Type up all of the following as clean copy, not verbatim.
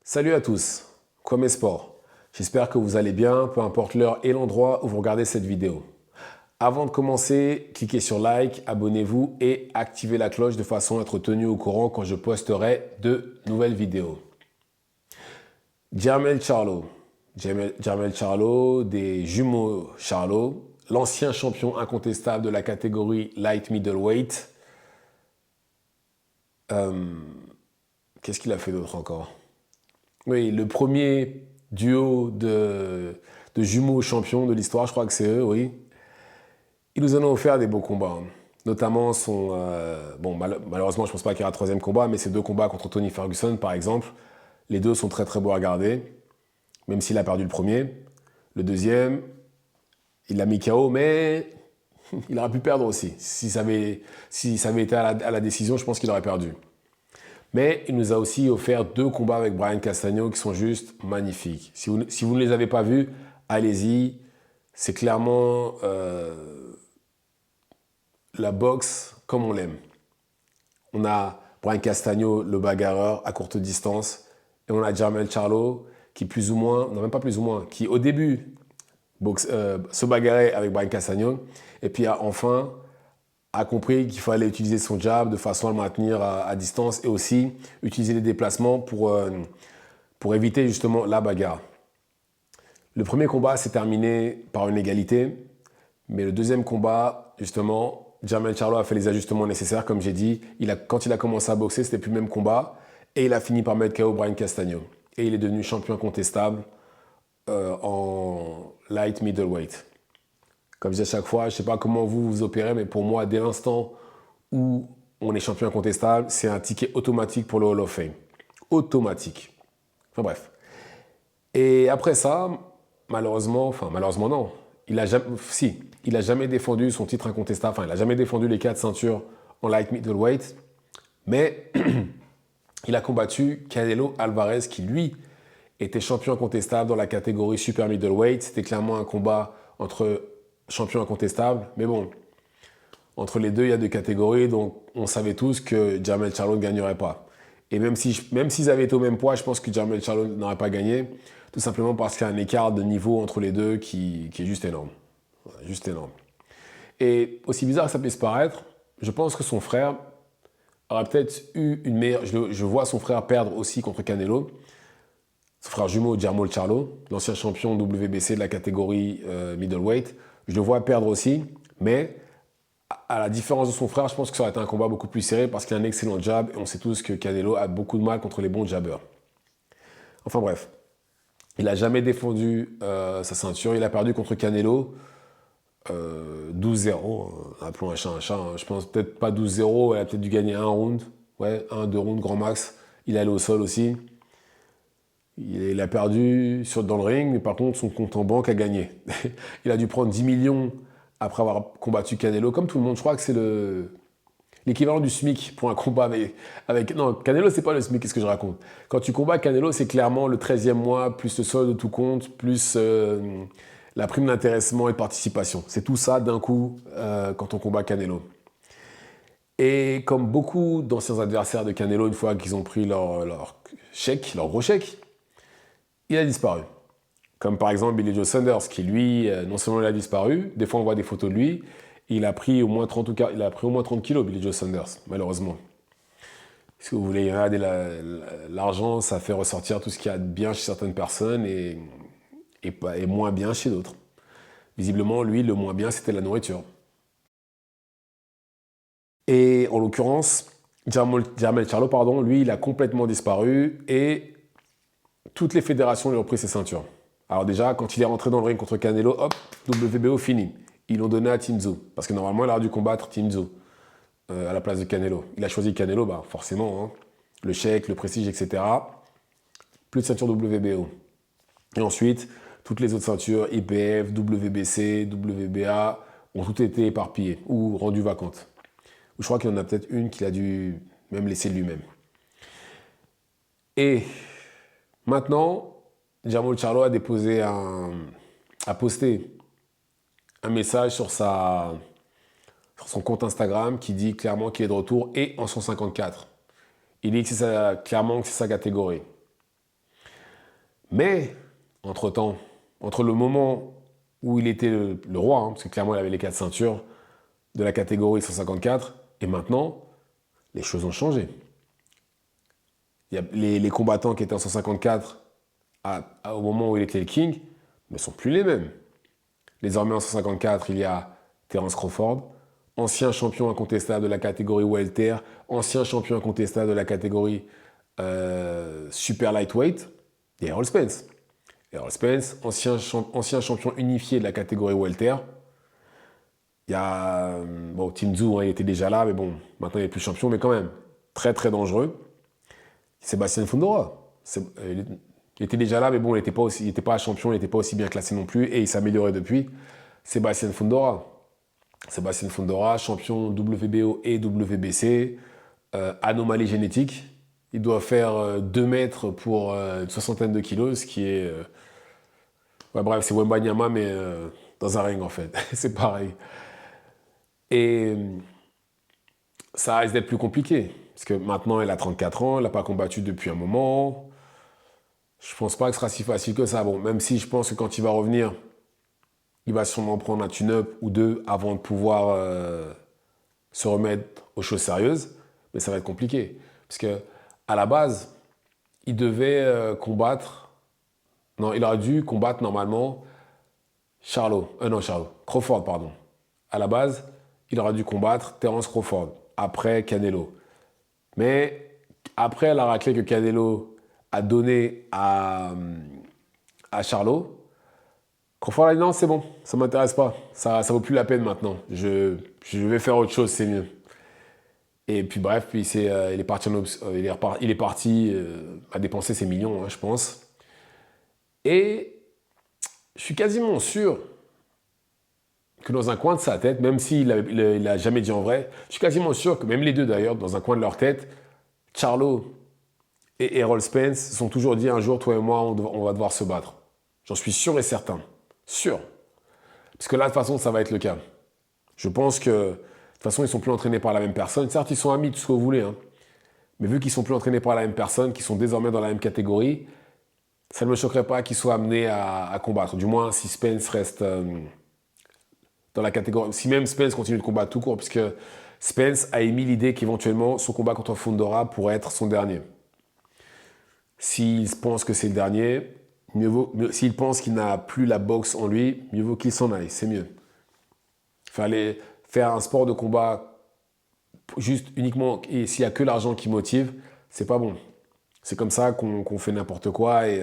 Salut à tous, Kwame Sport. J'espère que vous allez bien, peu importe l'heure et l'endroit où vous regardez cette vidéo. Avant de commencer, cliquez sur like, abonnez-vous et activez la cloche de façon à être tenu au courant quand je posterai de nouvelles vidéos. Jermell Charlo. Jermell Charlo, des jumeaux Charlo, l'ancien champion incontestable de la catégorie light middleweight. Qu'est-ce qu'il a fait d'autre encore? Oui, le premier duo de jumeaux champions de l'histoire, je crois que c'est eux, oui. Ils nous en ont offert des beaux combats, hein. Notamment son... bon, malheureusement, je ne pense pas qu'il y aura un troisième combat, mais ces deux combats contre Tony Ferguson, par exemple, les deux sont très très beaux à regarder, même s'il a perdu le premier. Le deuxième, il l'a mis KO, mais il aurait pu perdre aussi. Si ça avait été à la décision, je pense qu'il aurait perdu. Mais il nous a aussi offert deux combats avec Brian Castagno qui sont juste magnifiques. Si vous ne les avez pas vus, allez-y. C'est clairement la boxe comme on l'aime. On a Brian Castagno, le bagarreur à courte distance. Et on a Jermell Charlo qui plus ou moins, non même pas plus ou moins, qui au début se bagarrait avec Brian Castagno. Et puis enfin a compris qu'il fallait utiliser son jab de façon à le maintenir à distance et aussi utiliser les déplacements pour éviter justement la bagarre. Le premier combat s'est terminé par une égalité, mais le deuxième combat, justement, Jermell Charlo a fait les ajustements nécessaires, comme j'ai dit. Quand il a commencé à boxer, c'était plus le même combat, et il a fini par mettre KO Brian Castagno. Et il est devenu champion incontestable en light middleweight. Comme je dis à chaque fois, je ne sais pas comment vous opérez, mais pour moi, dès l'instant où on est champion incontestable, c'est un ticket automatique pour le Hall of Fame. Automatique. Enfin bref. Et après ça, malheureusement non, il a jamais défendu son titre incontestable, enfin il a jamais défendu les 4 ceintures en light middleweight, mais il a combattu Canelo Alvarez qui lui était champion incontestable dans la catégorie super middleweight. C'était clairement un combat entre champions incontestables, mais bon, entre les deux, il y a deux catégories, donc on savait tous que Jermell Charlo ne gagnerait pas. Et même s'ils avaient été au même poids, je pense que Jermell Charlo n'aurait pas gagné, tout simplement parce qu'il y a un écart de niveau entre les deux qui est juste énorme. Voilà, juste énorme. Et aussi bizarre que ça puisse paraître, je pense que son frère aurait peut-être eu une meilleure... Je vois son frère perdre aussi contre Canelo, son frère jumeau Jermell Charlo, l'ancien champion WBC de la catégorie middleweight. Je le vois perdre aussi, mais à la différence de son frère, je pense que ça aurait été un combat beaucoup plus serré parce qu'il a un excellent jab et on sait tous que Canelo a beaucoup de mal contre les bons jabbers. Enfin bref, il n'a jamais défendu sa ceinture. Il a perdu contre Canelo 12-0. Appelons un chat un chat, hein. Je pense peut-être pas 12-0. Il a peut-être dû gagner un round. Ouais, un, deux rounds, grand max. Il est allé au sol aussi. Il a perdu dans le ring, mais par contre, son compte en banque a gagné. Il a dû prendre 10 millions après avoir combattu Canelo. Comme tout le monde, je crois que c'est l'équivalent du SMIC pour un combat Non, Canelo, c'est pas le SMIC, qu'est-ce que je raconte? Quand tu combats Canelo, c'est clairement le 13e mois, plus le solde de tout compte, plus la prime d'intéressement et de participation. C'est tout ça d'un coup quand on combat Canelo. Et comme beaucoup d'anciens adversaires de Canelo, une fois qu'ils ont pris leur chèque, leur gros chèque, il a disparu. Comme par exemple Billy Joe Saunders, qui lui, non seulement il a disparu, des fois on voit des photos de lui, il a pris au moins 30 kilos, Billy Joe Saunders, malheureusement. Si vous voulez regarder l'argent, ça fait ressortir tout ce qu'il y a de bien chez certaines personnes et moins bien chez d'autres. Visiblement, lui, le moins bien, c'était la nourriture. Et en l'occurrence, Jermell Charlo, pardon, lui, il a complètement disparu et toutes les fédérations lui ont pris ses ceintures. Alors déjà, quand il est rentré dans le ring contre Canelo, hop, WBO fini. Ils l'ont donné à Tim Tszyu, parce que normalement, il aurait dû combattre Tim Tszyu à la place de Canelo. Il a choisi Canelo, bah, forcément, hein. Le chèque, le prestige, etc. Plus de ceinture WBO. Et ensuite, toutes les autres ceintures, IPF, WBC, WBA, ont toutes été éparpillées ou rendues vacantes. Je crois qu'il y en a peut-être une qu'il a dû même laisser lui-même. Et maintenant, Jermell Charlo a posté un message sur son compte Instagram qui dit clairement qu'il est de retour et en 154. Il dit clairement que c'est sa catégorie. Mais, entre-temps, entre le moment où il était le roi, hein, parce que clairement il avait les 4 ceintures de la catégorie 154, et maintenant, les choses ont changé. Il y a les combattants qui étaient en 154 au moment où il était le king ne sont plus les mêmes. Désormais en 154, il y a Terence Crawford, ancien champion incontestable de la catégorie welter, ancien champion incontestable de la catégorie super lightweight, et Errol Spence. Errol Spence, ancien champion unifié de la catégorie welter. Il y a bon, Tim Tszyu, hein, il était déjà là, mais bon, maintenant il n'est plus champion, mais quand même, très très dangereux. Sébastien Fundora. Il était déjà là, mais bon, il n'était pas champion, il n'était pas aussi bien classé non plus, et il s'est amélioré depuis. Sébastien Fundora. Sébastien Fundora, champion WBO et WBC, anomalie génétique. Il doit faire 2 mètres pour une soixantaine de kilos, ce qui est... ouais, bref, c'est Wembanyama, mais dans un ring, en fait. C'est pareil. Et ça risque d'être plus compliqué, parce que maintenant, il a 34 ans, il n'a pas combattu depuis un moment. Je pense pas que ce sera si facile que ça. Bon, même si je pense que quand il va revenir, il va sûrement prendre un tune-up ou 2 avant de pouvoir se remettre aux choses sérieuses. Mais ça va être compliqué. Parce que à la base, il devait combattre... Non, il aurait dû combattre normalement Crawford, pardon. À la base, il aurait dû combattre Terence Crawford, après Canelo. Mais après la raclée que Canelo a donnée à Charlo, Crawford a dit non, c'est bon, ça m'intéresse pas. Ça vaut plus la peine maintenant. Je vais faire autre chose, c'est mieux. Et puis bref, puis il est parti, à dépenser ses millions, hein, je pense. Et je suis quasiment sûr que dans un coin de sa tête, même s'il l'a jamais dit en vrai, je suis quasiment sûr que même les deux d'ailleurs, dans un coin de leur tête, Charlo et Errol Spence se sont toujours dit un jour, toi et moi, on va devoir se battre. J'en suis sûr et certain. Sûr. Parce que là, de toute façon, ça va être le cas. Je pense que, de toute façon, ils ne sont plus entraînés par la même personne. Certes, ils sont amis, tout ce que vous voulez. Hein. Mais vu qu'ils ne sont plus entraînés par la même personne, qu'ils sont désormais dans la même catégorie, ça ne me choquerait pas qu'ils soient amenés à combattre. Du moins, si Spence reste dans la catégorie... Si même Spence continue de combattre tout court, puisque Spence a émis l'idée qu'éventuellement, son combat contre Fundora pourrait être son dernier. S'il pense que c'est le dernier, s'il pense qu'il n'a plus la boxe en lui, mieux vaut qu'il s'en aille, c'est mieux. Faire un sport de combat juste uniquement, et s'il n'y a que l'argent qui motive, c'est pas bon. C'est comme ça qu'on fait n'importe quoi et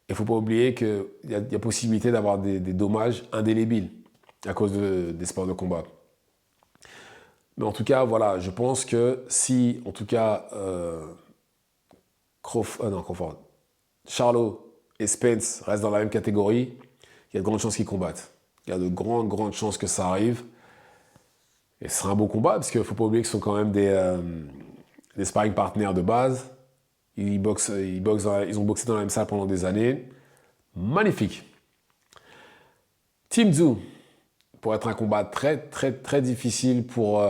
il faut pas oublier qu'il y a possibilité d'avoir des dommages indélébiles à cause des sports de combat. Mais en tout cas, voilà, je pense que si, en tout cas, Crawford, Charlo et Spence restent dans la même catégorie, il y a de grandes chances qu'ils combattent. Il y a de grandes chances que ça arrive. Et ce sera un beau combat, parce qu'il ne faut pas oublier que ce sont quand même des sparring partners de base. Ils ont boxé dans la même salle pendant des années. Magnifique. Tim Tszyu, pour être un combat très difficile pour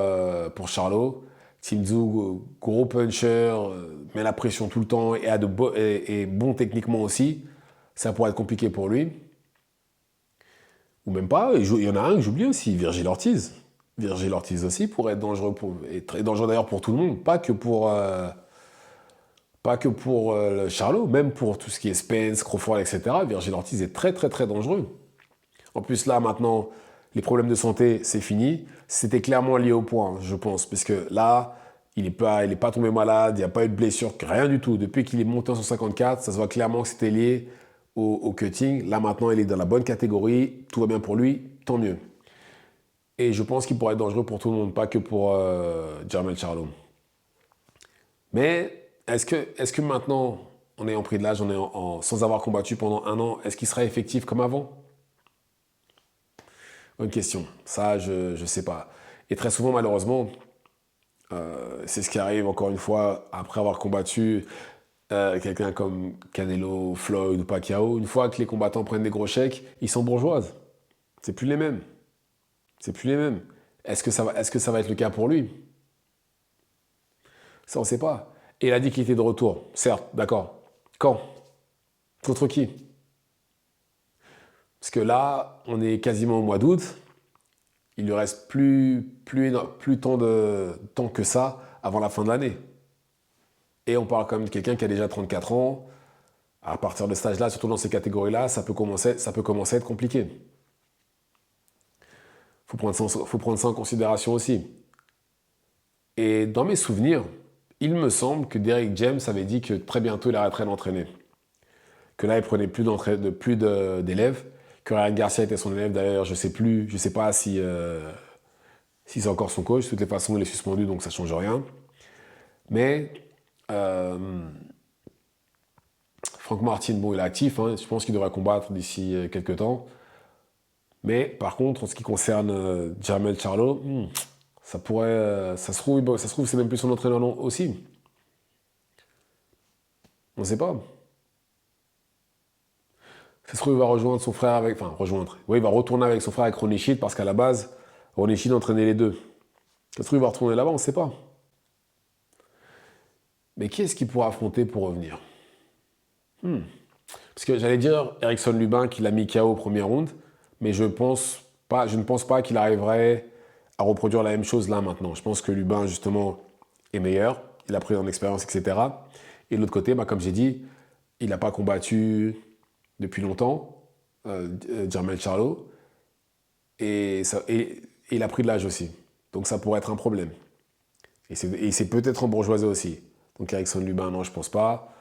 Charlo. Tim Tszyu, gros puncher, met la pression tout le temps et bon techniquement aussi. Ça pourrait être compliqué pour lui. Ou même pas, il y en a un que j'oublie aussi, Virgil Ortiz. Virgil Ortiz aussi pourrait être dangereux, et très dangereux d'ailleurs pour tout le monde, pas que pour Charlo, même pour tout ce qui est Spence, Crawford, etc. Virgil Ortiz est très dangereux. En plus là maintenant, les problèmes de santé, c'est fini. C'était clairement lié au poids, je pense, parce que là, il n'est pas tombé malade, il n'y a pas eu de blessure, rien du tout. Depuis qu'il est monté en 154, ça se voit clairement que c'était lié au cutting. Là maintenant, il est dans la bonne catégorie, tout va bien pour lui, tant mieux. Et je pense qu'il pourrait être dangereux pour tout le monde, pas que pour Jermell Charlo. Mais est-ce que maintenant, en ayant pris de l'âge, sans avoir combattu pendant 1 an, est-ce qu'il sera effectif comme avant? Bonne question. Ça, je ne sais pas. Et très souvent, malheureusement, c'est ce qui arrive encore une fois après avoir combattu quelqu'un comme Canelo, Floyd ou Pacquiao. Une fois que les combattants prennent des gros chèques, ils sont bourgeoises. C'est plus les mêmes. C'est plus les mêmes. Est-ce que ça va être le cas pour lui? Ça, on ne sait pas. Et il a dit qu'il était de retour. Certes, d'accord. Quand? Contre qui? Parce que là, on est quasiment au mois d'août. Il lui reste plus tant que ça avant la fin de l'année. Et on parle quand même de quelqu'un qui a déjà 34 ans. À partir de ce stage-là, surtout dans ces catégories-là, ça peut commencer à être compliqué. Faut prendre ça en considération aussi. Et dans mes souvenirs, il me semble que Derrick James avait dit que très bientôt il arrêterait d'entraîner. Que là, il prenait plus d'élèves. Que Ryan Garcia était son élève. D'ailleurs, je sais pas si c'est encore son coach. De toutes les façons, il est suspendu, donc ça change rien. Mais Frank Martin, bon, il est actif. Hein, je pense qu'il devrait combattre d'ici quelques temps. Mais par contre, en ce qui concerne Jermell Charlo, ça pourrait, ça se trouve, c'est même plus son entraîneur aussi. On ne sait pas. Ça se trouve, il va rejoindre son frère avec, enfin rejoindre. Oui, il va retourner avec son frère avec Ronnie Shield parce qu'à la base, Ronnie Shield entraînait les deux. Ça se trouve, il va retourner là-bas, on ne sait pas. Mais qui est-ce qu'il pourra affronter pour revenir? Parce que j'allais dire Erickson Lubin qui l'a mis KO au premier round, mais je ne pense pas qu'il arriverait à reproduire la même chose là maintenant. Je pense que Lubin, justement, est meilleur. Il a pris en expérience, etc. Et de l'autre côté, comme j'ai dit, il n'a pas combattu depuis longtemps, Jermell Charlo, et il a pris de l'âge aussi. Donc ça pourrait être un problème. Et c'est peut-être embourgeoisé aussi. Donc Erickson Lubin, non, je pense pas.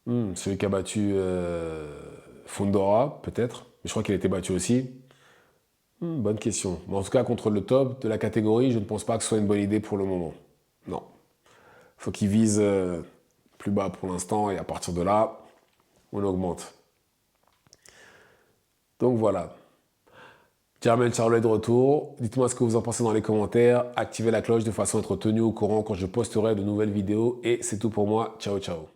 Celui qui a battu Fondora, peut-être. Mais je crois qu'il a été battu aussi. Bonne question. Mais en tout cas, contre le top de la catégorie, je ne pense pas que ce soit une bonne idée pour le moment. Non. Faut qu'il vise plus bas pour l'instant et à partir de là, on augmente. Donc voilà. Jermell Charlo est de retour. Dites-moi ce que vous en pensez dans les commentaires. Activez la cloche de façon à être tenu au courant quand je posterai de nouvelles vidéos. Et c'est tout pour moi. Ciao, ciao.